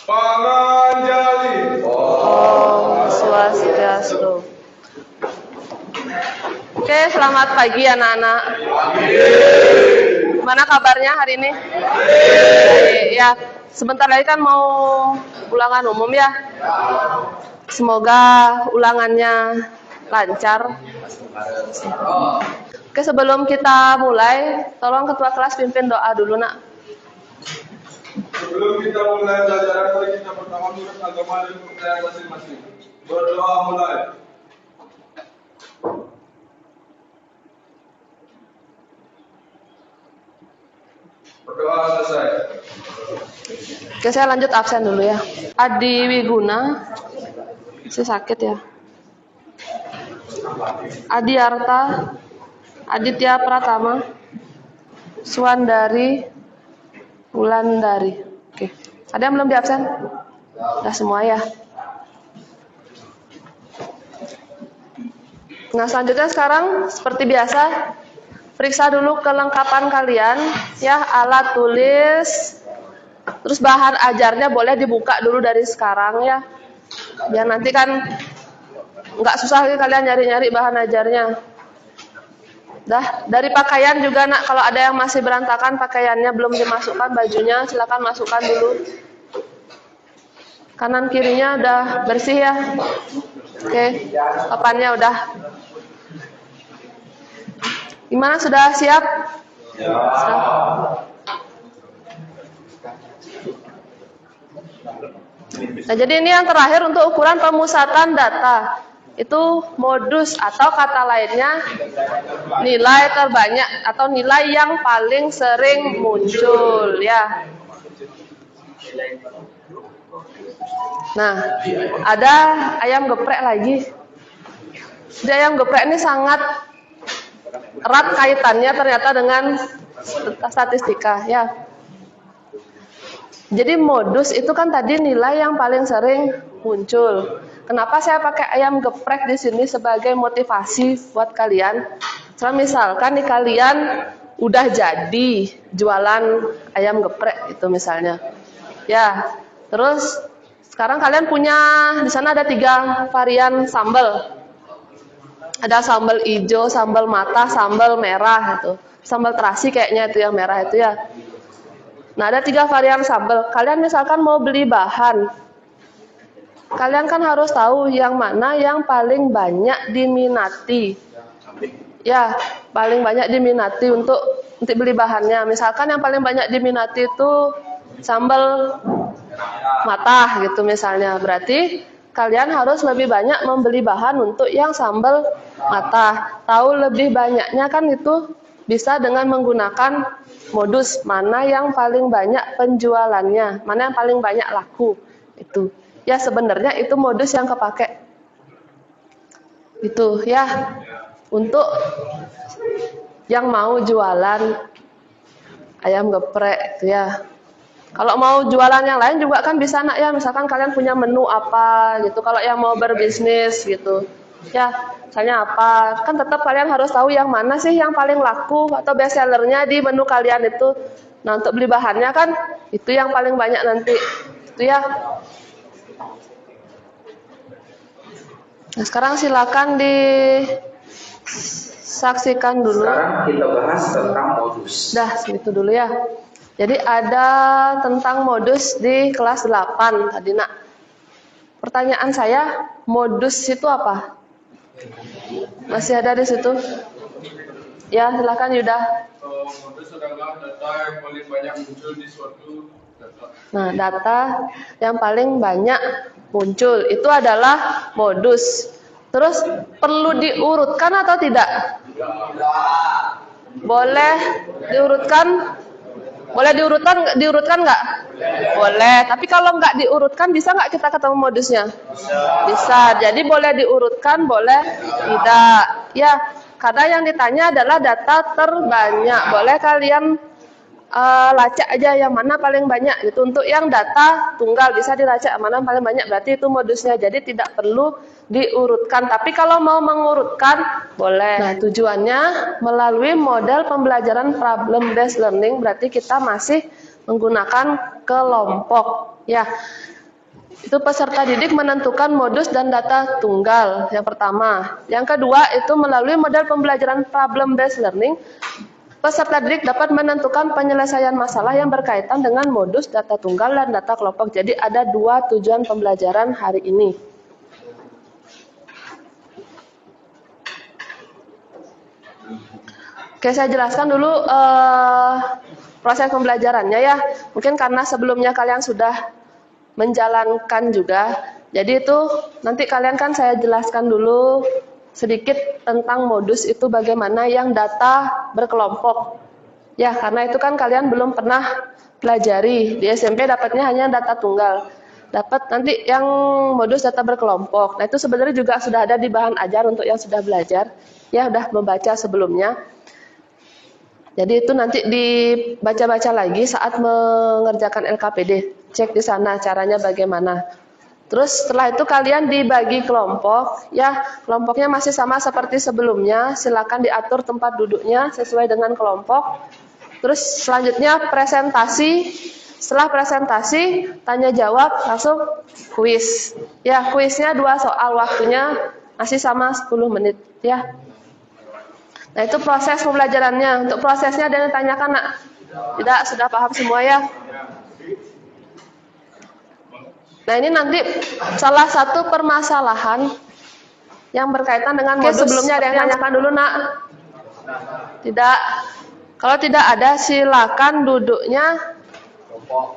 Panganjali. Om Swastiastu. Oke, selamat pagi anak-anak. Gimana kabarnya hari ini? Ya, sebentar lagi kan mau ulangan umum ya. Semoga ulangannya lancar. Oke, sebelum kita mulai, tolong ketua kelas pimpin doa dulu, Nak. Sebelum kita mulai pelajaran, mari kita pertama menurut agama dan kepercayaan masing-masing. Berdoa mulai. Berdoa selesai. Oke, saya lanjut absen dulu ya. Adi Wiguna, masih sakit ya. Adi Arta, Aditya Pratama, Suandari, Wulandari. Oke, ada yang belum di absen? Udah semua ya. Nah, selanjutnya sekarang seperti biasa, periksa dulu kelengkapan kalian ya, alat tulis. Terus bahan ajarnya boleh dibuka dulu dari sekarang ya. Biar nanti kan nggak susah lagi kalian nyari-nyari bahan ajarnya. Dah, dari pakaian juga Nak, kalau ada yang masih berantakan pakaiannya belum dimasukkan bajunya, silakan masukkan dulu. Kanan kirinya udah bersih ya. Oke, papannya udah. Gimana, sudah siap? Ya. Nah, jadi ini yang terakhir untuk ukuran pemusatan data. Itu modus atau kata lainnya nilai terbanyak atau nilai yang paling sering muncul ya. Nah, ada ayam geprek lagi. Jadi ayam geprek ini sangat erat kaitannya ternyata dengan statistika ya. Jadi modus itu kan tadi nilai yang paling sering muncul. Kenapa saya pakai ayam geprek di sini sebagai motivasi buat kalian? Misalkan nih kalian udah jadi jualan ayam geprek itu misalnya. Ya, terus sekarang kalian punya di sana ada 3 varian sambal. Ada sambal hijau, sambal mata, sambal merah itu. Sambal terasi kayaknya itu yang merah itu ya. Nah, ada 3 varian sambal. Kalian misalkan mau beli bahan, kalian kan harus tahu yang mana yang paling banyak diminati. Ya, paling banyak diminati untuk beli bahannya. Misalkan yang paling banyak diminati itu sambal mata gitu misalnya. Berarti kalian harus lebih banyak membeli bahan untuk yang sambal mata. Tahu lebih banyaknya kan itu bisa dengan menggunakan modus mana yang paling banyak penjualannya, mana yang paling banyak laku itu. Ya, sebenarnya itu modus yang kepake. Itu ya. Untuk yang mau jualan ayam geprek itu ya. Kalau mau jualan yang lain juga kan bisa Nak ya. Misalkan kalian punya menu apa gitu. Kalau yang mau berbisnis gitu. Ya, misalnya apa? Kan tetap kalian harus tahu yang mana sih yang paling laku atau best sellernya di menu kalian itu. Nah, untuk beli bahannya kan itu yang paling banyak nanti. Itu ya. Nah, sekarang silakan disaksikan dulu. Sekarang kita bahas tentang modus. Dah, segitu dulu ya. Jadi ada tentang modus di kelas 8 tadi Nak. Pertanyaan saya, modus itu apa? Masih ada di situ? Ya, silakan Yuda. Modus adalah data yang paling banyak muncul di suatu data. Nah, data yang paling banyak muncul itu adalah modus. Terus perlu diurutkan atau tidak? Boleh diurutkan? Boleh diurutkan nggak? Boleh, tapi kalau nggak diurutkan bisa nggak kita ketemu modusnya? Bisa. Jadi boleh diurutkan, boleh tidak. Ya, karena yang ditanya adalah data terbanyak. Boleh kalian lacak aja yang mana paling banyak gitu. Untuk yang data tunggal bisa dilacak mana paling banyak, berarti itu modusnya. Jadi tidak perlu diurutkan. Tapi kalau mau mengurutkan boleh. Nah, tujuannya melalui model pembelajaran problem based learning berarti kita masih menggunakan kelompok. Ya, itu peserta didik menentukan modus dan data tunggal. Yang pertama. Yang kedua itu melalui model pembelajaran problem based learning, peserta didik dapat menentukan penyelesaian masalah yang berkaitan dengan modus, data tunggal, dan data kelompok. Jadi ada dua tujuan pembelajaran hari ini. Oke, saya jelaskan dulu proses pembelajarannya ya. Mungkin karena sebelumnya kalian sudah menjalankan juga. Jadi itu nanti kalian kan saya jelaskan dulu sedikit tentang modus itu bagaimana yang data berkelompok. Ya, karena itu kan kalian belum pernah pelajari. Di SMP dapatnya hanya data tunggal. Dapat nanti yang modus data berkelompok. Nah, itu sebenarnya juga sudah ada di bahan ajar untuk yang sudah belajar. Ya, sudah membaca sebelumnya. Jadi itu nanti dibaca-baca lagi saat mengerjakan LKPD. Cek di sana caranya bagaimana. Terus setelah itu kalian dibagi kelompok. Ya, kelompoknya masih sama seperti sebelumnya. Silakan diatur tempat duduknya sesuai dengan kelompok. Terus selanjutnya presentasi. Setelah presentasi, tanya jawab, langsung kuis. Ya, kuisnya 2 soal, waktunya masih sama 10 menit. Ya. Nah, itu proses pembelajarannya. Untuk prosesnya ada yang ditanyakan, nak? Tidak, sudah paham semua ya? Nah, ini nanti salah satu permasalahan yang berkaitan dengan modus. Sebelumnya ada yang tanyakan dulu, nak? Tidak. Kalau tidak ada, silakan duduknya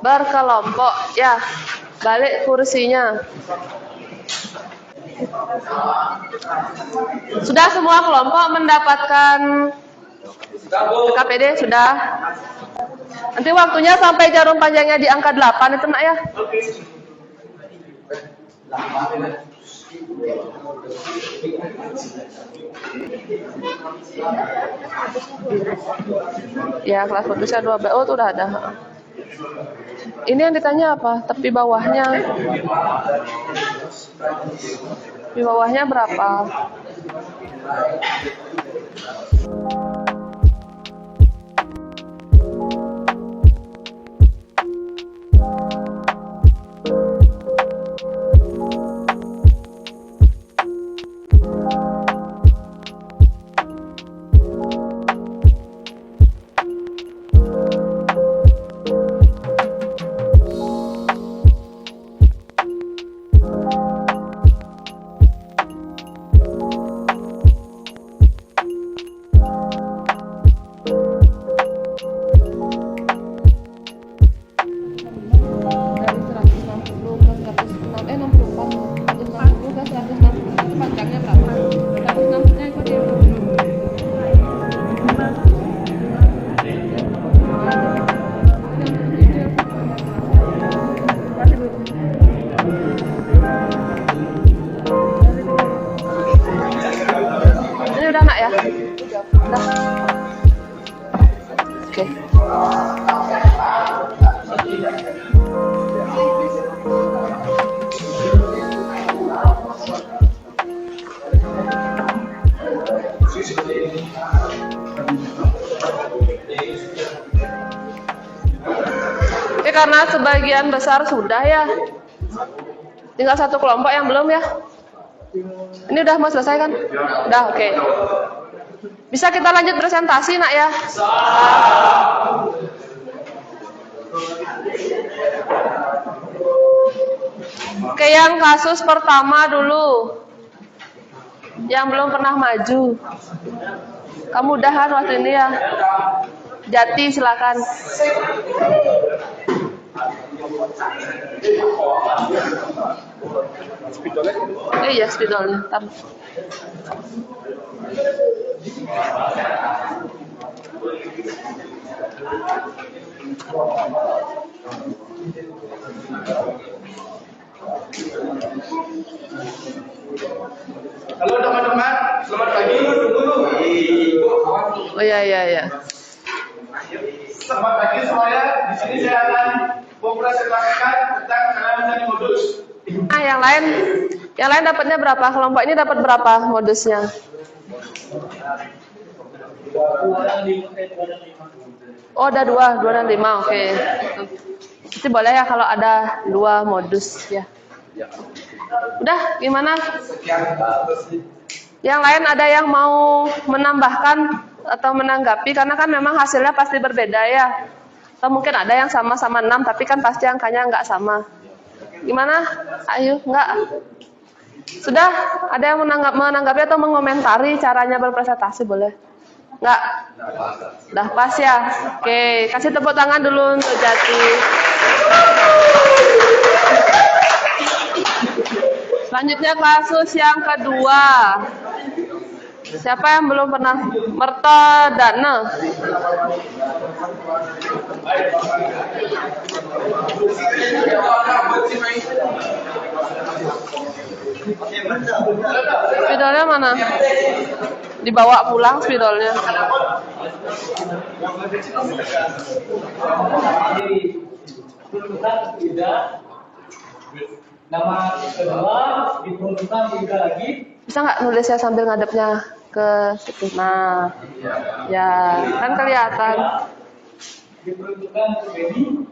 berkelompok. Ya, balik kursinya. Sudah semua kelompok mendapatkan KPD? Sudah. Nanti waktunya sampai jarum panjangnya di angka 8 itu, nak ya. Ya, kelas modusnya 12. Oh, itu udah ada. Ini yang ditanya apa? Tepi bawahnya. Tepi bawahnya berapa? Karena sebagian besar sudah ya, tinggal satu kelompok yang belum ya. Ini udah mau selesai kan? Udah, oke. Bisa kita lanjut presentasi, nak ya? Oke, yang kasus pertama dulu, yang belum pernah maju. Kamu udahan waktu ini ya? Jati, silakan. Iya, spidolnya. Oh iya. Selamat pagi semuanya. Di sini saya akan mempresentasikan tentang cara mencari modus. Nah, yang lain dapatnya berapa? Kelompok ini dapat berapa modusnya? 2 Oh, ada 2 dan 5. Oke. Jadi boleh ya kalau ada 2 modus ya. Udah, gimana? Yang lain ada yang mau menambahkan atau menanggapi, karena kan memang hasilnya pasti berbeda ya. Atau mungkin ada yang sama-sama 6 tapi kan pasti angkanya nggak sama. Gimana? Ayo, nggak? Sudah? Ada yang menanggapi atau mengomentari caranya berpresentasi, boleh? Nggak? Udah pas ya? Oke, kasih tepuk tangan dulu untuk Jati. Selanjutnya kasus yang kedua. Siapa yang belum pernah? Mertadana. Spidolnya mana? Dibawa pulang spidolnya. Nama kedua diperuntukkan tiga lagi. Bisa nggak nulisnya sambil ngadepnya ke situ? Nah, ya kan kelihatan. Diperuntukkan untuk Benny.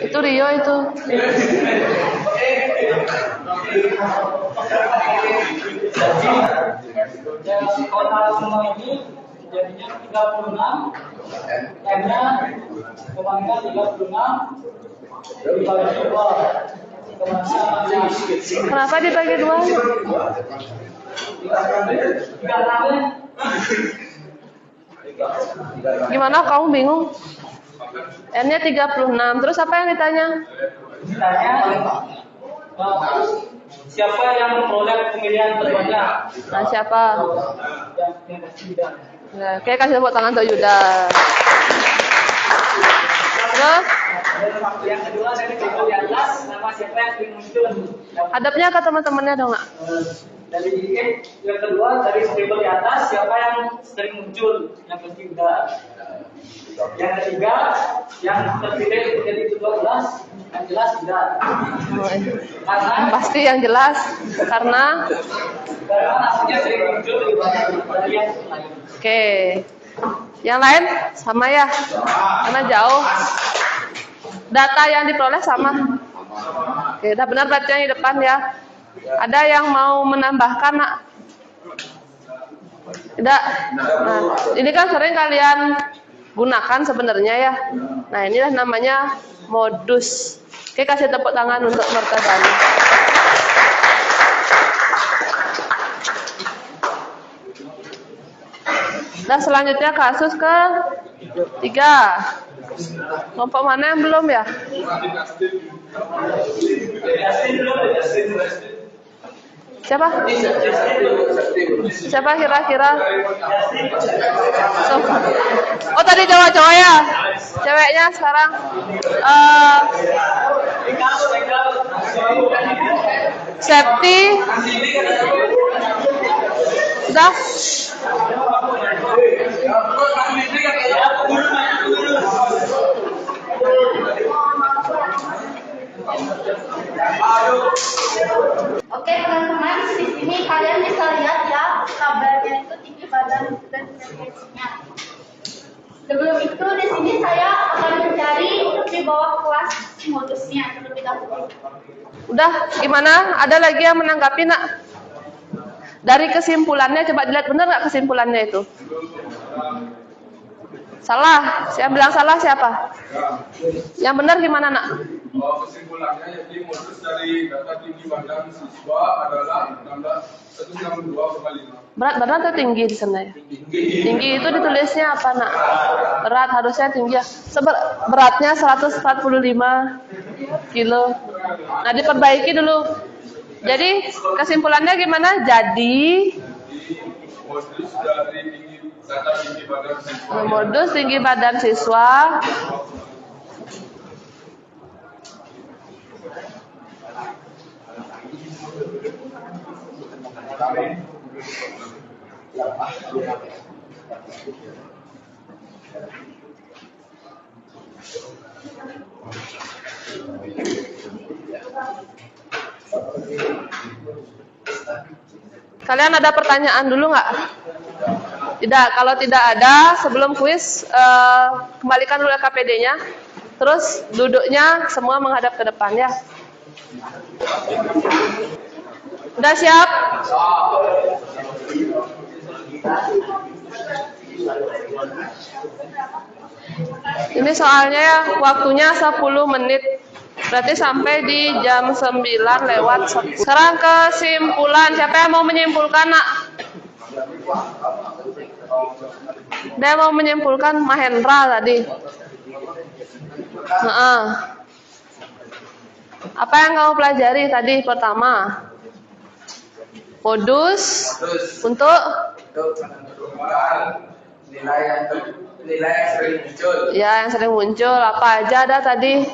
Itu Rio itu. Dan total semua ini jadinya 36. Karena kemangkan 36 dibagi 2. Kenapa dibagi 2? Gimana kamu bingung? N-nya 36. Terus apa yang ditanya? Ditanya siapa yang memperoleh pemilihan terbanyak? Nah, siapa? Yang tidak. Ya, oke, kasih tepuk tangan untuk Yuda. Terus? Yang kedua dari tabel di atas, nama siapa yang sering muncul? Hadapnya ke teman-temannya dong, nggak? Dari yang kedua dari tabel di atas, siapa yang sering muncul? Yang ketiga. Yang ketiga, yang terpilih menjadi 12, yang jelas tidak. Karena Pasti yang jelas, karena namanya sering muncul lebih banyak dari yang lain. oke. Yang lain sama ya? Karena jauh. Data yang diperoleh sama. Oke, udah benar berarti yang di depan ya. Ada yang mau menambahkan, nak? Tidak. Nah, ini kan sering kalian gunakan sebenarnya ya. Nah, inilah namanya modus. Oke, kasih tepuk tangan untuk Mertadana. Nah, selanjutnya kasus ke 3. Kelompok mana yang belum ya? Siapa? Siapa kira-kira? Oh, tadi cowok-cowok ya? Ceweknya sekarang Septi. Sudah? Oke teman-teman, di sini kalian bisa lihat ya tabelnya itu tinggi badan dan frekuensinya. Sebelum itu di sini saya akan mencari di bawah kelas modusnya terlebih dahulu. Udah, gimana? Ada lagi yang menanggapi, nak? Dari kesimpulannya, coba dilihat benar nggak kesimpulannya itu? Salah. Saya bilang salah siapa? Yang benar gimana, nak? Kesimpulannya, jadi modus dari data tinggi badan siswa adalah 162,5. Berat badan atau tinggi di sana ya? Tinggi itu ditulisnya apa, nak? Berat harusnya tinggi ya. Beratnya 145 kilo. Nah, diperbaiki dulu. Jadi kesimpulannya gimana? Jadi Modus dari data tinggi badan siswa. modus tinggi badan siswa Kalian ada pertanyaan dulu nggak? Tidak. Kalau tidak ada, sebelum kuis kembalikan dulu LKPD-nya. Terus duduknya semua menghadap ke depan ya. Udah siap? Ini soalnya ya, waktunya 10 menit. Berarti sampai di jam 9:10. Sekarang kesimpulan. Siapa yang mau menyimpulkan, nak? Dia mau menyimpulkan Mahendra tadi. Apa yang kamu pelajari tadi pertama? Modus untuk nilai yang sering muncul. Ya, yang sering muncul. Apa aja ada tadi?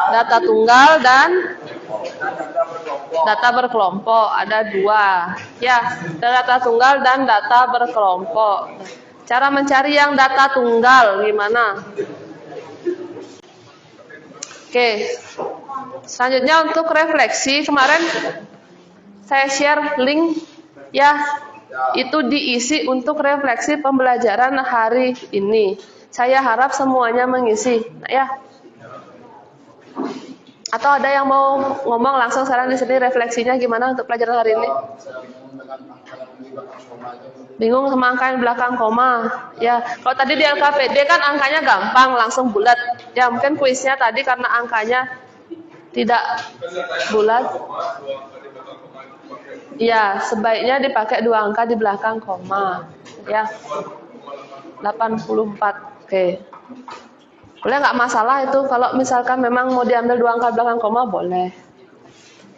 Data tunggal dan data berkelompok. Ada 2. Ya, data tunggal dan data berkelompok. Cara mencari yang data tunggal gimana? Oke. Selanjutnya untuk refleksi, kemarin saya share link ya. Itu diisi untuk refleksi pembelajaran hari ini. Saya harap semuanya mengisi, ya. Atau ada yang mau ngomong langsung sekarang di sini refleksinya gimana untuk pelajaran hari ini? Bingung sama angka yang belakang koma. Ya, kalau tadi di LKPD kan angkanya gampang, langsung bulat. Ya, mungkin kuisnya tadi karena angkanya tidak bulat. Ya, sebaiknya dipakai 2 angka di belakang koma. Ya. 84. Oke. Boleh nggak masalah itu kalau misalkan memang mau diambil 2 angka belakang koma boleh.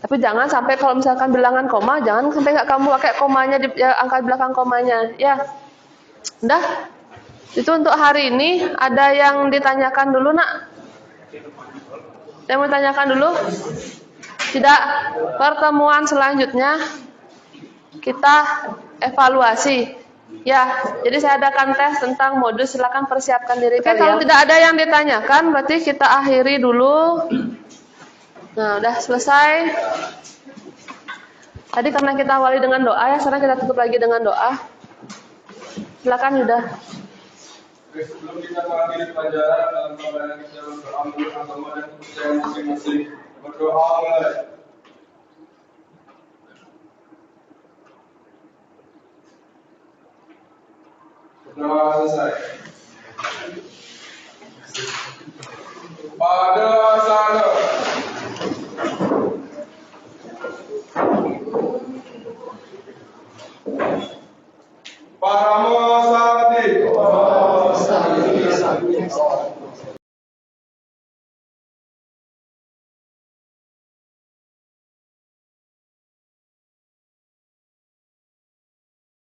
Tapi jangan sampai kalau misalkan bilangan koma, jangan sampai nggak kamu pakai komanya di angka belakang komanya. Ya. Udah. Itu untuk hari ini. Ada yang ditanyakan dulu, nak? Yang mau ditanyakan dulu? Tidak. Pertemuan selanjutnya kita evaluasi. Ya, jadi saya adakan tes tentang modus, silakan persiapkan diri kalian. Kalau tidak ada yang ditanyakan, berarti kita akhiri dulu. Nah, udah selesai. Tadi karena kita awali dengan doa ya, sekarang kita tutup lagi dengan doa. Silakan Yuda. Sebelum kita mengakhiri pelajaran dalam pelajaran kita berambil agama dan kepercayaan masing-masing, berdoa mulai. Berdoa selesai. Pada sana Paramo Sati.